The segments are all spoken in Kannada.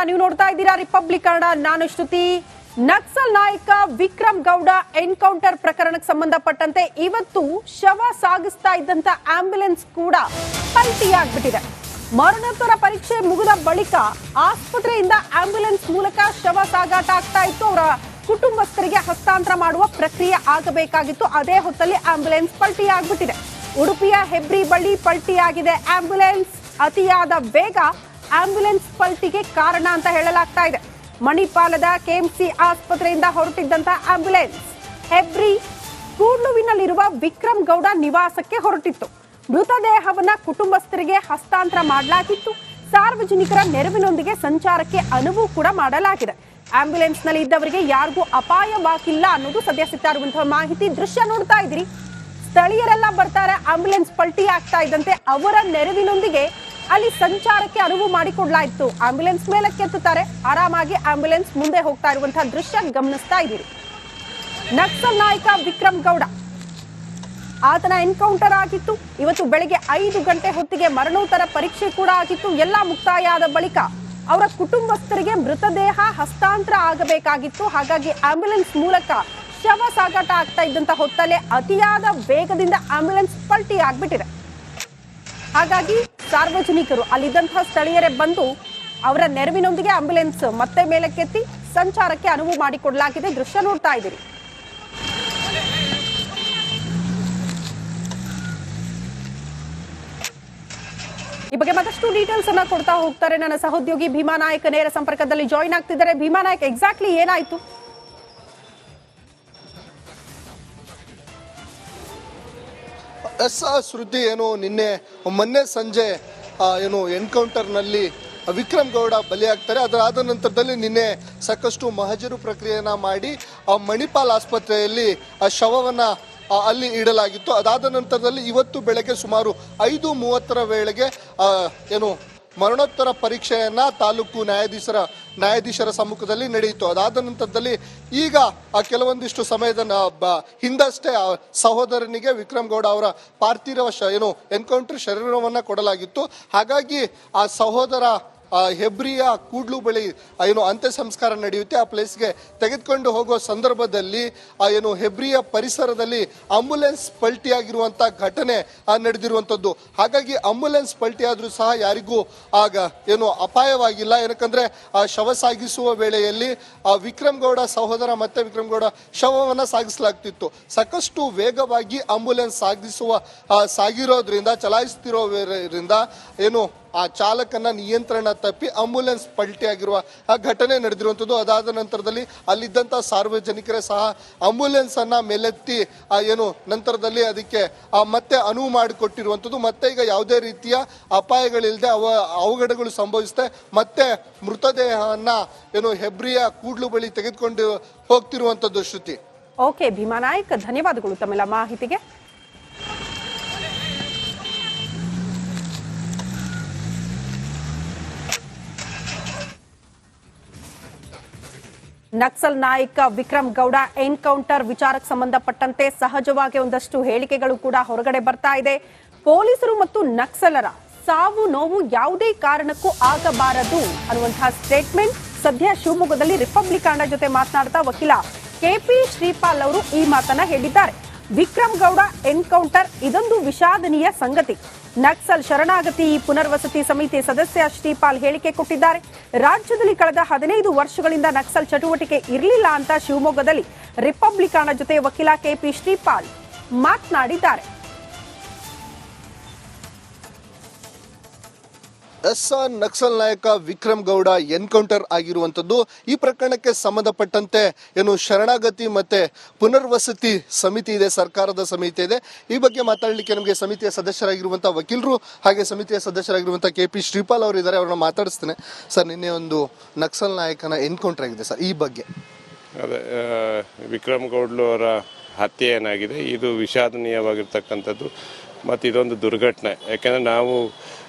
ನೀವು ನೋಡ್ತಾ ಇದ್ದೀರಾ ರಿಪಬ್ಲಿಕ್ ಕನ್ನಡ. ನಾನು ಶ್ರುತಿ. ನಕ್ಸಲ್ ನಾಯಕ ವಿಕ್ರಮ್ ಗೌಡ ಎನ್ಕೌಂಟರ್ ಪ್ರಕರಣಕ್ಕೆ ಸಂಬಂಧಪಟ್ಟಂತೆ ಇವತ್ತು ಶವ ಸಾಗಿಸ್ತಾ ಇದ್ದಂತ ಆಂಬ್ಯುಲೆನ್ಸ್ ಕೂಡ ಪಲ್ಟಿಯಾಗ್ಬಿಟ್ಟಿದೆ. ಮರಣೋತ್ತರ ಪರೀಕ್ಷೆ ಮುಗಿದ ಬಳಿಕ ಆಸ್ಪತ್ರೆಯಿಂದ ಆಂಬ್ಯುಲೆನ್ಸ್ ಮೂಲಕ ಶವ ಸಾಗಾಟ ಆಗ್ತಾ ಇತ್ತು. ಅವರ ಕುಟುಂಬಸ್ಥರಿಗೆ ಹಸ್ತಾಂತರ ಮಾಡುವ ಪ್ರಕ್ರಿಯೆ ಆಗಬೇಕಾಗಿತ್ತು. ಅದೇ ಹೊತ್ತಲ್ಲಿ ಆಂಬ್ಯುಲೆನ್ಸ್ ಪಲ್ಟಿಯಾಗ್ಬಿಟ್ಟಿದೆ. ಉಡುಪಿಯ ಹೆಬ್ರಿ ಬಳಿ ಪಲ್ಟಿಯಾಗಿದೆ ಆಂಬ್ಯುಲೆನ್ಸ್. ಅತಿಯಾದ ವೇಗ ಆಂಬ್ಯುಲೆನ್ಸ್ ಪಲ್ಟಿಗೆ ಕಾರಣ ಅಂತ ಹೇಳಲಾಗ್ತಾ ಇದೆ. ಮಣಿಪಾಲದ ಕೆಎಂಸಿ ಆಸ್ಪತ್ರೆಯಿಂದ ಹೊರಟಿದ್ದಂತ ಆಂಬ್ಯುಲೆನ್ಸ್ ಹೆಬ್ರಿ ಕೂಡ್ಲುವಿನಲ್ಲಿರುವ ವಿಕ್ರಮ್ ಗೌಡ ನಿವಾಸಕ್ಕೆ ಹೊರಟಿತ್ತು. ಮೃತದೇಹವನ್ನ ಕುಟುಂಬಸ್ಥರಿಗೆ ಹಸ್ತಾಂತರ ಮಾಡಲಾಗಿತ್ತು. ಸಾರ್ವಜನಿಕರ ನೆರವಿನೊಂದಿಗೆ ಸಂಚಾರಕ್ಕೆ ಅನುವು ಕೂಡ ಮಾಡಲಾಗಿದೆ. ಆಂಬ್ಯುಲೆನ್ಸ್ ನಲ್ಲಿ ಇದ್ದವರಿಗೆ ಯಾರಿಗೂ ಅಪಾಯವಾಗಿಲ್ಲ ಅನ್ನೋದು ಸದ್ಯ ಸಿಗ್ತಾ ಇರುವಂತಹ ಮಾಹಿತಿ. ದೃಶ್ಯ ನೋಡ್ತಾ ಇದ್ದೀರಿ. ಸ್ಥಳೀಯರೆಲ್ಲ ಬರ್ತಾರೆ. ಆಂಬ್ಯುಲೆನ್ಸ್ ಪಲ್ಟಿ ಆಗ್ತಾ ಇದ್ದಂತೆ ಅವರ ನೆರವಿನೊಂದಿಗೆ ಅಲ್ಲಿ ಸಂಚಾರಕ್ಕೆ ಅನುವು ಮಾಡಿಕೊಡ್ಲಾಯಿತು. ಆಂಬ್ಯುಲೆನ್ಸ್ ಮೇಲೆ ಕೆತ್ತುತ್ತಾರೆ. ಆರಾಮಾಗಿ ಆಂಬ್ಯುಲೆನ್ಸ್ ಮುಂದೆ ಹೋಗ್ತಾ ಇರುವಂತಹ ದೃಶ್ಯ ಗಮನಿಸ್ತಾ ಇದ್ದೀರಿ. ನಕ್ಸಲ್ ನಾಯಕ ವಿಕ್ರಮ್ ಗೌಡ ಆತನ ಎನ್ಕೌಂಟರ್ ಆಗಿತ್ತು. ಇವತ್ತು ಬೆಳಗ್ಗೆ 5 ಗಂಟೆ ಹೊತ್ತಿಗೆ ಮರಣೋತ್ತರ ಪರೀಕ್ಷೆ ಕೂಡ ಆಗಿತ್ತು. ಎಲ್ಲ ಮುಕ್ತಾಯ ಆದ ಬಳಿಕ ಅವರ ಕುಟುಂಬಸ್ಥರಿಗೆ ಮೃತದೇಹ ಹಸ್ತಾಂತರ ಆಗಬೇಕಾಗಿತ್ತು. ಹಾಗಾಗಿ ಆಂಬ್ಯುಲೆನ್ಸ್ ಮೂಲಕ ಶವ ಸಾಗಾಟ ಆಗ್ತಾ ಇದ್ದಂತ ಹೊತ್ತಲ್ಲೇ ಅತಿಯಾದ ವೇಗದಿಂದ ಆಂಬ್ಯುಲೆನ್ಸ್ ಪಲ್ಟಿ ಆಗ್ಬಿಟ್ಟಿದೆ. ಹಾಗಾಗಿ ಸಾರ್ವಜನಿಕರು ಅಲ್ಲಿದ್ದಂತಹ ಸ್ಥಳೀಯರೇ ಬಂದು ಅವರ ನೆರವಿನೊಂದಿಗೆ ಆಂಬ್ಯುಲೆನ್ಸ್ ಮತ್ತೆ ಮೇಲಕ್ಕೆತ್ತಿ ಸಂಚಾರಕ್ಕೆ ಅನುವು ಮಾಡಿಕೊಡಲಾಗಿದೆ. ದೃಶ್ಯ ನೋಡ್ತಾ ಇದ್ದೀರಿ. ಈ ಬಗ್ಗೆ ಮತ್ತಷ್ಟು ಡೀಟೇಲ್ಸ್ ಅನ್ನ ಕೊಡ್ತಾ ಹೋಗ್ತಾರೆ ನನ್ನ ಸಹೋದ್ಯೋಗಿ ಭೀಮಾ ನಾಯಕ್ ನೇರ ಸಂಪರ್ಕದಲ್ಲಿ ಜಾಯಿನ್ ಆಗ್ತಿದ್ದಾರೆ. ಭೀಮಾ ನಾಯಕ್, ಎಕ್ಸಾಕ್ಟ್ಲಿ ಏನಾಯ್ತು? ಶ್ರುತಿ, ಮೊನ್ನೆ ಸಂಜೆ ಎನ್ಕೌಂಟರ್ನಲ್ಲಿ ವಿಕ್ರಮ್ ಗೌಡ ಬಲಿಯಾಗ್ತಾರೆ. ಅದರಾದ ನಂತರದಲ್ಲಿ ನಿನ್ನೆ ಸಾಕಷ್ಟು ಮಹಜರು ಪ್ರಕ್ರಿಯೆಯನ್ನ ಮಾಡಿ ಮಣಿಪಾಲ್ ಆಸ್ಪತ್ರೆಯಲ್ಲಿ ಶವವನ್ನ ಅಲ್ಲಿ ಇಡಲಾಗಿತ್ತು. ಅದಾದ ನಂತರದಲ್ಲಿ ಇವತ್ತು ಬೆಳಗ್ಗೆ ಸುಮಾರು 5:30 ವೇಳೆಗೆ ಮರಣೋತ್ತರ ಪರೀಕ್ಷೆಯನ್ನ ತಾಲೂಕು ನ್ಯಾಯಾಧೀಶರ ಸಮ್ಮುಖದಲ್ಲಿ ನಡೆಯಿತು. ಅದಾದ ನಂತರದಲ್ಲಿ ಈಗ ಕೆಲವೊಂದಿಷ್ಟು ಸಮಯದ ಹಿಂದಷ್ಟೇ ಸಹೋದರನಿಗೆ ವಿಕ್ರಮ್ ಗೌಡ ಅವರ ಪಾರ್ಥಿವ ಎನ್ಕೌಂಟರ್ ಶರೀರವನ್ನ ಕೊಡಲಾಗಿತ್ತು. ಹಾಗಾಗಿ ಆ ಸಹೋದರ ಹೆಬ್ರಿಯ ಕೂಡ್ಲು ಬಳಿ ಅಂತ್ಯ ಸಂಸ್ಕಾರ ನಡೆಯುತ್ತೆ. ಆ ಪ್ಲೇಸ್ಗೆ ತೆಗೆದುಕೊಂಡು ಹೋಗುವ ಸಂದರ್ಭದಲ್ಲಿ ಹೆಬ್ರಿಯ ಪರಿಸರದಲ್ಲಿ ಆಂಬ್ಯುಲೆನ್ಸ್ ಪಲ್ಟಿ ಆಗಿರುವಂತ ಘಟನೆ ನಡೆದಿರುವಂತದ್ದು. ಹಾಗಾಗಿ ಆಂಬ್ಯುಲೆನ್ಸ್ ಪಲ್ಟಿ ಆದ್ರೂ ಸಹ ಯಾರಿಗೂ ಆಗ ಅಪಾಯವಾಗಿಲ್ಲ. ಏನಕ್ಕಂದ್ರೆ ಶವ ಸಾಗಿಸುವ ವೇಳೆಯಲ್ಲಿ ವಿಕ್ರಮ್ ಗೌಡ ಸಹೋದರ ಮತ್ತೆ ವಿಕ್ರಮ್ ಗೌಡ ಶವವನ್ನ ಸಾಗಿಸಲಾಗ್ತಿತ್ತು. ಸಾಕಷ್ಟು ವೇಗವಾಗಿ ಆಂಬ್ಯುಲೆನ್ಸ್ ಚಲಾಯಿಸುತ್ತಿರೋದ್ರಿಂದ ಆ ಚಾಲಕನ ನಿಯಂತ್ರಣ ತಪ್ಪಿ ಆಂಬ್ಯುಲೆನ್ಸ್ ಪಲ್ಟಿ ಆಗಿರುವ ಆ ಘಟನೆ ನಡೆದಿರುವಂಥದ್ದು. ಅದಾದ ನಂತರದಲ್ಲಿ ಅಲ್ಲಿದ್ದಂಥ ಸಾರ್ವಜನಿಕರೇ ಸಹ ಆಂಬ್ಯುಲೆನ್ಸ್ ಅನ್ನ ಮೇಲೆತ್ತಿ ನಂತರದಲ್ಲಿ ಅದಕ್ಕೆ ಮತ್ತೆ ಅನುವು ಮಾಡಿಕೊಟ್ಟಿರುವಂಥದ್ದು. ಮತ್ತೆ ಈಗ ಯಾವುದೇ ರೀತಿಯ ಅಪಾಯಗಳಿಲ್ಲದೆ ಅವಘಡಗಳು ಸಂಭವಿಸುತ್ತೆ. ಮತ್ತೆ ಮೃತದೇಹವನ್ನ ಹೆಬ್ರಿಯ ಕೂಡ್ಲು ಬಳಿ ತೆಗೆದುಕೊಂಡು ಹೋಗ್ತಿರುವಂಥದ್ದು. ಶ್ರುತಿ. ಓಕೆ ಭೀಮಾ ನಾಯಕ್, ಧನ್ಯವಾದಗಳು ತಮ್ಮೆಲ್ಲ ಮಾಹಿತಿಗೆ. ನಕ್ಸಲ್ ನಾಯಕ ವಿಕ್ರಮ್ ಗೌಡ ಎನ್ಕೌಂಟರ್ ವಿಚಾರಕ್ಕೆ ಸಂಬಂಧಪಟ್ಟಂತೆ ಸಹಜವಾಗಿ ಒಂದಷ್ಟು ಹೇಳಿಕೆಗಳು ಕೂಡ ಹೊರಗಡೆ ಬರ್ತಾ ಇದೆ. ಪೊಲೀಸರು ಮತ್ತು ನಕ್ಸಲರ ಸಾವು ನೋವು ಯಾವುದೇ ಕಾರಣಕ್ಕೂ ಆಗಬಾರದು ಅನ್ನುವಂತಹ ಸ್ಟೇಟ್ಮೆಂಟ್ ಸದ್ಯ ಶಿವಮೊಗ್ಗದಲ್ಲಿ ರಿಪಬ್ಲಿಕ್ ಕನ್ನಡ ಜೊತೆ ಮಾತನಾಡ್ತಾ ವಕೀಲ ಕೆಪಿ ಶ್ರೀಪಾಲ್ ಅವರು ಈ ಮಾತನ್ನ ಹೇಳಿದ್ದಾರೆ. ವಿಕ್ರಮ್ ಗೌಡ ಎನ್ಕೌಂಟರ್ ಇದೊಂದು ವಿಷಾದನೀಯ ಸಂಗತಿ. ನಕ್ಸಲ್ ಶರಣಾಗತಿ ಪುನರ್ವಸತಿ ಸಮಿತಿ ಸದಸ್ಯ ಶ್ರೀಪಾಲ್ ಹೇಳಿಕೆ ಕೊಟ್ಟಿದ್ದಾರೆ. ರಾಜ್ಯದಲ್ಲಿ ಕಳೆದ 15 ವರ್ಷಗಳಿಂದ ನಕ್ಸಲ್ ಚಟುವಟಿಕೆ ಇರಲಿಲ್ಲ ಅಂತ ಶಿವಮೊಗ್ಗದಲ್ಲಿ ರಿಪಬ್ಲಿಕ್ ಕನ್ನಡ ಜೊತೆ ವಕೀಲ ಕೆಪಿ ಶ್ರೀಪಾಲ್ ಮಾತನಾಡಿದ್ದಾರೆ. ನಕ್ಸಲ್ ನಾಯಕ ವಿಕ್ರಮ್ ಗೌಡ ಎನ್ಕೌಂಟರ್ ಆಗಿರುವಂತದ್ದು. ಈ ಪ್ರಕರಣಕ್ಕೆ ಸಂಬಂಧಪಟ್ಟಂತೆ ಶರಣಾಗತಿ ಮತ್ತೆ ಪುನರ್ವಸತಿ ಸಮಿತಿ ಇದೆ, ಸರ್ಕಾರದ ಸಮಿತಿ ಇದೆ. ಈ ಬಗ್ಗೆ ಮಾತಾಡಲಿಕ್ಕೆ ನಮಗೆ ಸಮಿತಿಯ ಸದಸ್ಯರಾಗಿರುವಂತಹ ವಕೀಲರು ಹಾಗೆ ಸಮಿತಿಯ ಸದಸ್ಯರಾಗಿರುವಂತಹ ಕೆಪಿ ಶ್ರೀಪಾಲ್ ಅವರು ಇದ್ದಾರೆ. ಅವ್ರನ್ನ ಮಾತಾಡಿಸ್ತೇನೆ. ಸರ್, ನಿನ್ನೆ ಒಂದು ನಕ್ಸಲ್ ನಾಯಕನ ಎನ್ಕೌಂಟರ್ ಆಗಿದೆ ಸರ್, ಈ ಬಗ್ಗೆ? ಅದೇ ವಿಕ್ರಮ್ ಗೌಡ್ಲು ಅವರ ಹತ್ಯೆ ಏನಾಗಿದೆ, ಇದು ವಿಷಾದನೀಯವಾಗಿರ್ತಕ್ಕಂಥದ್ದು ಮತ್ತು ಇದೊಂದು ದುರ್ಘಟನೆ. ಯಾಕೆಂದರೆ ನಾವು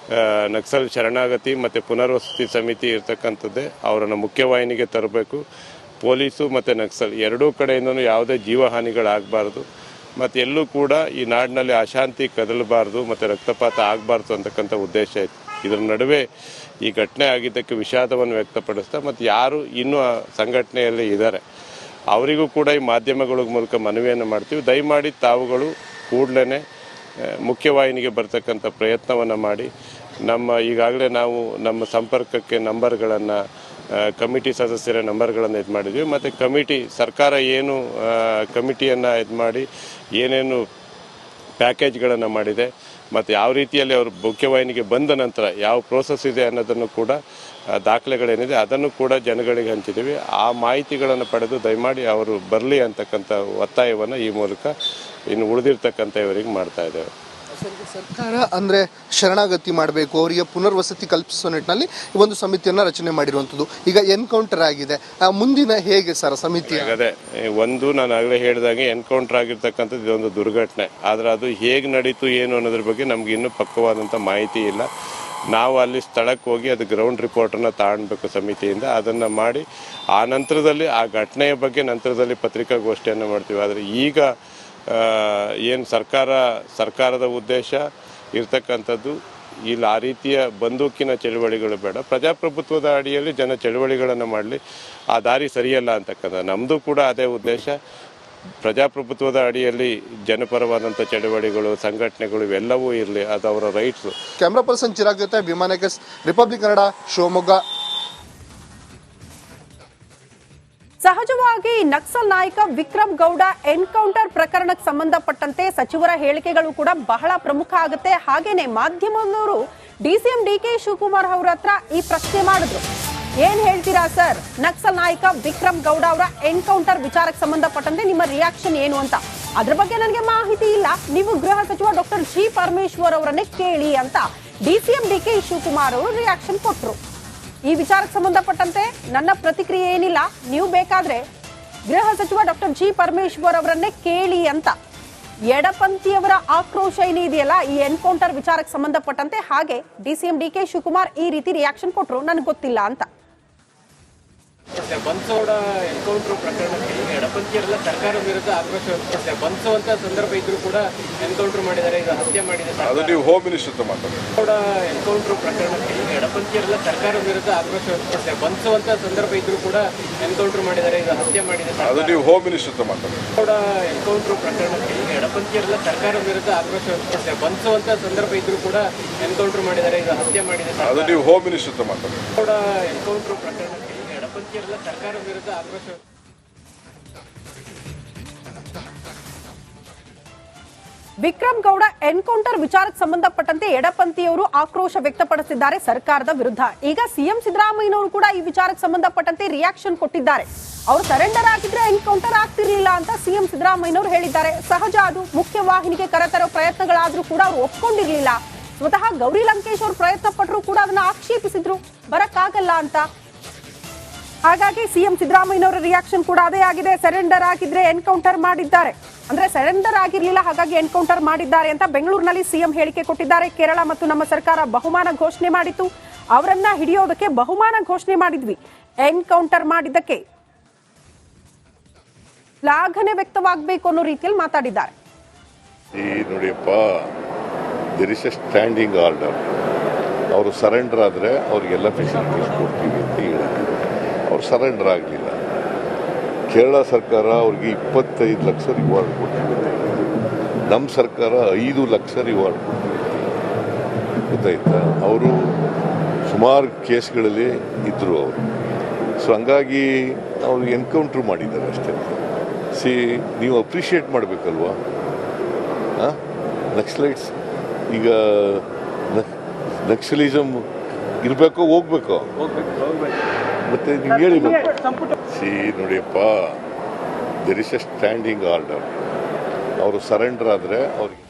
ನಕ್ಸಲ್ ಶರಣಾಗತಿ ಮತ್ತು ಪುನರ್ವಸತಿ ಸಮಿತಿ ಇರ್ತಕ್ಕಂಥದ್ದೇ ಅವರನ್ನು ಮುಖ್ಯವಾಹಿನಿಗೆ ತರಬೇಕು. ಪೊಲೀಸು ಮತ್ತು ನಕ್ಸಲ್ ಎರಡೂ ಕಡೆಯಿಂದಲೂ ಯಾವುದೇ ಜೀವಹಾನಿಗಳಾಗಬಾರ್ದು ಮತ್ತು ಎಲ್ಲೂ ಕೂಡ ಈ ನಾಡಿನಲ್ಲಿ ಅಶಾಂತಿ ಕದಲಬಾರ್ದು ಮತ್ತು ರಕ್ತಪಾತ ಆಗಬಾರ್ದು ಅಂತಕ್ಕಂಥ ಉದ್ದೇಶ ಇತ್ತು. ಇದರ ನಡುವೆ ಈ ಘಟನೆ ಆಗಿದ್ದಕ್ಕೆ ವಿಷಾದವನ್ನು ವ್ಯಕ್ತಪಡಿಸ್ತಾ ಮತ್ತು ಯಾರು ಇನ್ನೂ ಆ ಸಂಘಟನೆಯಲ್ಲಿ ಇದ್ದಾರೆ ಅವರಿಗೂ ಕೂಡ ಈ ಮಾಧ್ಯಮಗಳ ಮೂಲಕ ಮನವಿಯನ್ನು ಮಾಡ್ತೀವಿ. ದಯಮಾಡಿ ತಾವುಗಳು ಕೂಡಲೇ ಮುಖ್ಯವಾಹಿನಿಗೆ ಬರ್ತಕ್ಕಂಥ ಪ್ರಯತ್ನವನ್ನು ಮಾಡಿ ಈಗಾಗಲೇ ನಾವು ನಮ್ಮ ಸಂಪರ್ಕಕ್ಕೆ ನಂಬರ್ಗಳನ್ನು ಕಮಿಟಿ ಸದಸ್ಯರ ನಂಬರ್ಗಳನ್ನು ಇದು ಮಾಡಿದ್ವಿ ಮತ್ತು ಕಮಿಟಿ ಸರ್ಕಾರ ಏನು ಕಮಿಟಿಯನ್ನು ಇದು ಮಾಡಿ ಏನೇನು ಪ್ಯಾಕೇಜ್ಗಳನ್ನು ಮಾಡಿದೆ ಮತ್ತು ಯಾವ ರೀತಿಯಲ್ಲಿ ಅವರು ಮುಖ್ಯವಾಹಿನಿಗೆ ಬಂದ ನಂತರ ಯಾವ ಪ್ರೋಸೆಸ್ ಇದೆ ಅನ್ನೋದನ್ನು ಕೂಡ ದಾಖಲೆಗಳೇನಿದೆ ಅದನ್ನು ಕೂಡ ಜನಗಳಿಗೆ ಹಂಚಿದ್ದೀವಿ. ಆ ಮಾಹಿತಿಗಳನ್ನು ಪಡೆದು ದಯಮಾಡಿ ಅವರು ಬರಲಿ ಅಂತಕ್ಕಂಥ ಒತ್ತಾಯವನ್ನು ಈ ಮೂಲಕ ಇನ್ನು ಉಳಿದಿರ್ತಕ್ಕಂಥ ಇವರಿಗೆ ಮಾಡ್ತಾ ಇದ್ದೇವೆ. ಸರ್ಕಾರ ಅಂದರೆ ಶರಣಾಗತಿ ಮಾಡಬೇಕು, ಅವರಿಗೆ ಪುನರ್ವಸತಿ ಕಲ್ಪಿಸೋ ನಿಟ್ಟಿನಲ್ಲಿ ಒಂದು ಸಮಿತಿಯನ್ನು ರಚನೆ ಮಾಡಿರುವಂಥದ್ದು. ಈಗ ಎನ್ಕೌಂಟರ್ ಆಗಿದೆ, ಮುಂದಿನ ಹೇಗೆ ಸರ್ ಸಮಿತಿ? ಅದೇ ಒಂದು ನಾನು ಆಗಲೇ ಹೇಳಿದಾಗೆ ಎನ್ಕೌಂಟರ್ ಆಗಿರ್ತಕ್ಕಂಥದ್ದು ಇದೊಂದು ದುರ್ಘಟನೆ, ಆದರೆ ಅದು ಹೇಗೆ ನಡೀತು ಏನು ಅನ್ನೋದ್ರ ಬಗ್ಗೆ ನಮ್ಗೆ ಇನ್ನೂ ಪಕ್ವವಾದಂಥ ಮಾಹಿತಿ ಇಲ್ಲ. ನಾವು ಅಲ್ಲಿ ಸ್ಥಳಕ್ಕೆ ಹೋಗಿ ಅದು ಗ್ರೌಂಡ್ ರಿಪೋರ್ಟನ್ನು ತಗೊಳ್ಬೇಕು ಸಮಿತಿಯಿಂದ, ಅದನ್ನು ಮಾಡಿ ಆ ನಂತರದಲ್ಲಿ ಆ ಘಟನೆಯ ಬಗ್ಗೆ ನಂತರದಲ್ಲಿ ಪತ್ರಿಕಾಗೋಷ್ಠಿಯನ್ನು ಮಾಡ್ತೀವಿ. ಆದರೆ ಈಗ ಏನು ಸರ್ಕಾರದ ಉದ್ದೇಶ ಇರ್ತಕ್ಕಂಥದ್ದು ಇಲ್ಲಿ ಆ ರೀತಿಯ ಬಂದೂಕಿನ ಚಳುವಳಿಗಳು ಬೇಡ, ಪ್ರಜಾಪ್ರಭುತ್ವದ ಅಡಿಯಲ್ಲಿ ಜನ ಚಳುವಳಿಗಳನ್ನು ಮಾಡಲಿ, ಆ ದಾರಿ ಸರಿಯಲ್ಲ ಅಂತಕ್ಕಂಥ ನಮ್ಮದು ಕೂಡ ಅದೇ ಉದ್ದೇಶ. ಪ್ರಜಾಪ್ರಭುತ್ವದ ಅಡಿಯಲ್ಲಿ ಜನಪರವಾದಂಥ ಚಳುವಳಿಗಳು ಸಂಘಟನೆಗಳು ಇವೆಲ್ಲವೂ ಇರಲಿ, ಅದು ಅವರ ರೈಟ್ಸು. ಕ್ಯಾಮ್ರಾ ಪರ್ಸನ್ ಚಿರಾಗ್ ಜೊತೆ ವಿಮಾನಕ್ಕೆ ರಿಪಬ್ಲಿಕ್ ಕನ್ನಡ, ಶಿವಮೊಗ್ಗ. ಸಹಜವಾಗಿ ನಕ್ಸಲ್ ನಾಯಕ ವಿಕ್ರಮ್ ಗೌಡ ಎನ್ಕೌಂಟರ್ ಪ್ರಕರಣಕ್ಕೆ ಸಂಬಂಧಪಟ್ಟಂತೆ ಸಚಿವರ ಹೇಳಿಕೆಗಳು ಕೂಡ ಬಹಳ ಪ್ರಮುಖ ಆಗುತ್ತೆ. ಹಾಗೇನೆ ಮಾಧ್ಯಮದವರು ಡಿಸಿಎಂ ಡಿಕೆ ಶಿವಕುಮಾರ್ ಅವರ ಹತ್ರ ಈ ಪ್ರಶ್ನೆ ಮಾಡಿದ್ರು, ಏನ್ ಹೇಳ್ತೀರಾ ಸರ್, ನಕ್ಸಲ್ ನಾಯಕ ವಿಕ್ರಮ್ ಗೌಡ ಅವರ ಎನ್ಕೌಂಟರ್ ವಿಚಾರಕ್ಕೆ ಸಂಬಂಧಪಟ್ಟಂತೆ ನಿಮ್ಮ ರಿಯಾಕ್ಷನ್ ಏನು ಅಂತ. ಅದ್ರ ಬಗ್ಗೆ ನನಗೆ ಮಾಹಿತಿ ಇಲ್ಲ, ನೀವು ಗೃಹ ಸಚಿವ ಡಾಕ್ಟರ್ ಜಿ ಪರಮೇಶ್ವರ್ ಅವರನ್ನೇ ಕೇಳಿ ಅಂತ ಡಿಸಿಎಂ ಡಿಕೆ ಶಿವಕುಮಾರ್ ಅವರು ರಿಯಾಕ್ಷನ್ ಕೊಟ್ಟರು. ಈ ವಿಚಾರಕ್ಕೆ ಸಂಬಂಧಪಟ್ಟಂತೆ ನನ್ನ ಪ್ರತಿಕ್ರಿಯೆ ಏನಿಲ್ಲ, ನೀವು ಬೇಕಾದ್ರೆ ಗೃಹ ಸಚಿವ ಡಾಕ್ಟರ್ ಜಿ ಪರಮೇಶ್ವರ್ ಅವರನ್ನೇ ಕೇಳಿ ಅಂತ. ಎಡಪಂಥಿಯವರ ಆಕ್ರೋಶ ಏನಿದೆಯಲ್ಲ ಈ ಎನ್ಕೌಂಟರ್ ವಿಚಾರಕ್ಕೆ ಸಂಬಂಧಪಟ್ಟಂತೆ, ಹಾಗೆ ಡಿಸಿಎಂ ಡಿಕೆ ಶಿವಕುಮಾರ್ ಈ ರೀತಿ ರಿಯಾಕ್ಷನ್ ಕೊಟ್ಟರು, ನನಗೆ ಗೊತ್ತಿಲ್ಲ ಅಂತ. ಬನ್ಸೋಡ ಎನ್ಕೌಂಟರ್ ಪ್ರಕರಣಕ್ಕೆ ಎಡಪಂಥೀಯರೆಲ್ಲ ಸರ್ಕಾರದ ವಿರುದ್ಧ ಆಕ್ರೋಶ ವ್ಯಕ್ತಪಡಿಸಿದೆ. ಬನ್ಸುವಂತ ಸಂದರ್ಭ ಇದ್ರೂ ಕೂಡ ಎನ್ಕೌಂಟರ್ ಮಾಡಿದ್ದಾರೆ, ಈಗ ಹತ್ಯೆ ಮಾಡಿದ್ದಾರೆ. ಅದು ನೀವು ಹೋಮ್ ಮಿನಿಸ್ಟರ್ ಮಾತಾಡಿ. ಎನ್ಕೌಂಟರ್ ಪ್ರಕರಣಕ್ಕೆ ಎಡಪಂಥೀಯರೆಲ್ಲ ಸರ್ಕಾರದ ವಿರುದ್ಧ ಆಕ್ರೋಶ ವ್ಯಕ್ತಪಡಿಸಿದೆ. ಬನ್ಸುವಂತ ಸಂದರ್ಭ ಇದ್ರೂ ಕೂಡ ಎನ್ಕೌಂಟರ್ ಮಾಡಿದ್ದಾರೆ, ಈಗ ಹತ್ಯೆ ಮಾಡಿದ್ದಾರೆ. ಅದು ನೀವು ಹೋಮ್ ಮಿನಿಸ್ಟರ್ ಮಾತಾಡಿ. ಎನ್ಕೌಂಟರ್ ಪ್ರಕರಣಕ್ಕೆ ಎಡಪಂಥೀಯರೆಲ್ಲ ಸರ್ಕಾರದ ವಿರುದ್ಧ ಆಕ್ರೋಶ ವ್ಯಕ್ತಪಡಿಸಿದೆ. ಬನ್ಸುವಂತ ಸಂದರ್ಭ ಇದ್ರೂ ಕೂಡ ಎನ್ಕೌಂಟರ್ ಮಾಡಿದ್ದಾರೆ, ಈಗ ಹತ್ಯೆ ಮಾಡಿದ್ದಾರೆ. ಅದು ನೀವು ಹೋಮ್ ಮಿನಿಸ್ಟರ್ ಮಾತಾಡಿ. ಎನ್ಕೌಂಟರ್ ಪ್ರಕರಣಕ್ಕೆ ಎಡಪಂಥೀಯರೆಲ್ಲ ಸರ್ಕಾರದ ವಿರುದ್ಧ ಆಕ್ರೋಶ. ವಿಕ್ರಮ್ ಗೌಡ ಎನ್ಕೌಂಟರ್ ವಿಚಾರಕ್ಕೆ ಸಂಬಂಧಪಟ್ಟಂತೆ ಎಡಪಂಥಿಯವರು ಆಕ್ರೋಶ ವ್ಯಕ್ತಪಡಿಸಿದ್ದಾರೆ ಸರ್ಕಾರದ ವಿರುದ್ಧ. ಈಗ ಸಿಎಂ ಸಿದ್ದರಾಮಯ್ಯನವರು ಕೂಡ ಈ ವಿಚಾರಕ್ಕೆ ಸಂಬಂಧಪಟ್ಟಂತೆ ರಿಯಾಕ್ಷನ್ ಕೊಟ್ಟಿದ್ದಾರೆ. ಅವರು ಸರೆಂಡರ್ ಆಗಿದ್ರೆ ಎನ್ಕೌಂಟರ್ ಆಗ್ತಿರ್ಲಿಲ್ಲ ಅಂತ ಸಿಎಂ ಸಿದ್ದರಾಮಯ್ಯನವರು ಹೇಳಿದ್ದಾರೆ. ಸಹಜ, ಅದು ಮುಖ್ಯವಾಹಿನಿಗೆ ಕರೆತರೋ ಪ್ರಯತ್ನಗಳಾದ್ರೂ ಕೂಡ ಅವರು ಒಪ್ಕೊಂಡಿರ್ಲಿಲ್ಲ. ಸ್ವತಃ ಗೌರಿ ಲಂಕೇಶ್ ಅವರು ಪ್ರಯತ್ನ ಪಟ್ಟರು ಕೂಡ ಅದನ್ನ ಆಕ್ಷೇಪಿಸಿದ್ರು, ಬರಕ್ಕಾಗಲ್ಲ ಅಂತ. ಹಾಗಾಗಿ ಸಿಎಂ ಸಿದ್ದರಾಮಯ್ಯನವರ ರಿಯಾಕ್ಷನ್ ಕೂಡ ಅದೇ ಆಗಿದೆ. ಸರೆಂಡರ್ ಆಗಿದ್ರೆ ಎನ್ಕೌಂಟರ್ ಮಾಡಿದ್ದಾರೆ, ಅಂದ್ರೆ ಸರೆಂಡರ್ ಆಗಿರ್ಲಿಲ್ಲ ಹಾಗಾಗಿ ಎನ್ಕೌಂಟರ್ ಮಾಡಿದ್ದಾರೆ ಅಂತ ಬೆಂಗಳೂರಿನಲ್ಲಿ ಸಿಎಂ ಹೇಳಿಕೆ ಕೊಟ್ಟಿದ್ದಾರೆ. ಕೇರಳ ಮತ್ತು ನಮ್ಮ ಸರ್ಕಾರ ಬಹುಮಾನ ಘೋಷಣೆ ಮಾಡಿತ್ತು, ಅವರನ್ನ ಹಿಡಿಯೋದಕ್ಕೆ ಬಹುಮಾನ ಘೋಷಣೆ ಮಾಡಿದ್ವಿ. ಎನ್ಕೌಂಟರ್ ಮಾಡಿದ್ದಕ್ಕೆ ಶ್ಲಾಘನೆ ವ್ಯಕ್ತವಾಗಬೇಕು ಅನ್ನೋ ರೀತಿಯಲ್ಲಿ ಮಾತಾಡಿದ್ದಾರೆ. ನೋಡಿಯಪ್ಪ, there is a standing order. ಅವರು ಸರೆಂಡರ್ ಆದರೆ ಅವ್ರಿಗೆಲ್ಲ ಫೆಸಿಲಿಟೀಸ್ ಕೊಡ್ತೀವಿ ಅಂತ ಹೇಳಿದ್ರು. ಅವ್ರು ಸರೆಂಡರ್ ಆಗಲಿಲ್ಲ. ಕೇರಳ ಸರ್ಕಾರ ಅವ್ರಿಗೆ 25 ಲಕ್ಷ ರಿವಾರ್ಡ್ ಕೊಡ್ತೀವಿ ಅಂತ ಹೇಳಿದ್ರು. ನಮ್ಮ ಸರ್ಕಾರ 5 ಲಕ್ಷ ರಿವಾರ್ಡ್ ಕೊಡ್ತೀವಿ ಅಂತ ಗೊತ್ತಾಯ್ತಾ. ಅವರು ಸುಮಾರು ಕೇಸ್ಗಳಲ್ಲಿ ಇದ್ದರು ಅವರು. ಸೊ ಹಂಗಾಗಿ ಅವರು ಎನ್ಕೌಂಟ್ರ್ ಮಾಡಿದ್ದಾರೆ ಅಷ್ಟೇ. ನೀವು ಅಪ್ರಿಷಿಯೇಟ್ ಮಾಡಬೇಕಲ್ವಾ. ನಕ್ಸಲೈಟ್ಸ್ ಈಗ ನಕ್ಸಲಿಸಮ್ ಇರಬೇಕೋ ಹೋಗ್ಬೇಕೋ ಮತ್ತೆ ನೀವು ಹೇಳಿಬೇಕು. ನೋಡಿಯಪ್ಪ, there is a standing order. ಅವರು ಸರೆಂಡರ್ ಆದರೆ ಅವ್ರಿಗೆ